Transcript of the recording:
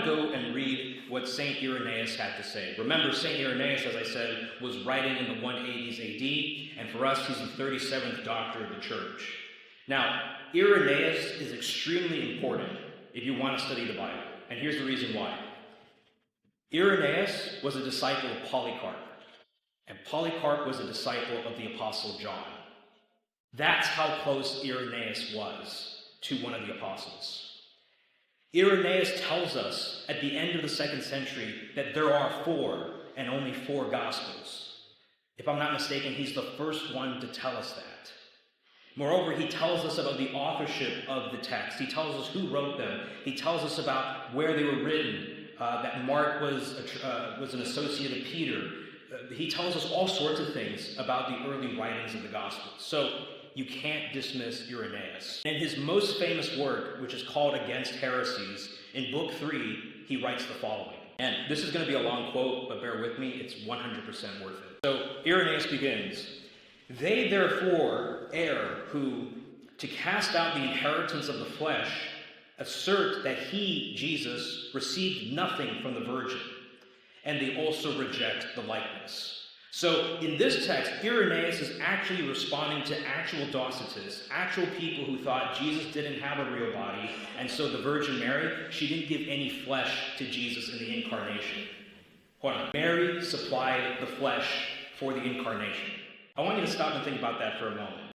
to go and read what St. Irenaeus had to say. Remember, St. Irenaeus, as I said, was writing in the 180s AD, and for us, he's the 37th doctor of the church. Now, Irenaeus is extremely important if you want to study the Bible, and here's the reason why. Irenaeus was a disciple of Polycarp, and Polycarp was a disciple of the Apostle John. That's how close Irenaeus was to one of the apostles. Irenaeus tells us at the end of the 2nd century that there are 4 and only 4 Gospels. If I'm not mistaken, he's the first one to tell us that. Moreover, he tells us about the authorship of the text. He tells us who wrote them. He tells us about where they were written, that Mark was an associate of Peter. He tells us all sorts of things about the early writings of the Gospels. So you can't dismiss Irenaeus. In his most famous work, which is called Against Heresies, in Book 3, he writes the following. And this is going to be a long quote, but bear with me, it's 100% worth it. So Irenaeus begins, "They therefore err who, to cast out the inheritance of the flesh, assert that he, Jesus, received nothing from the Virgin, and they also reject the likeness." So in this text, Irenaeus is actually responding to actual Docetists, actual people who thought Jesus didn't have a real body, and so the Virgin Mary, she didn't give any flesh to Jesus in the Incarnation. Hold on. Mary supplied the flesh for the Incarnation. I want you to stop and think about that for a moment.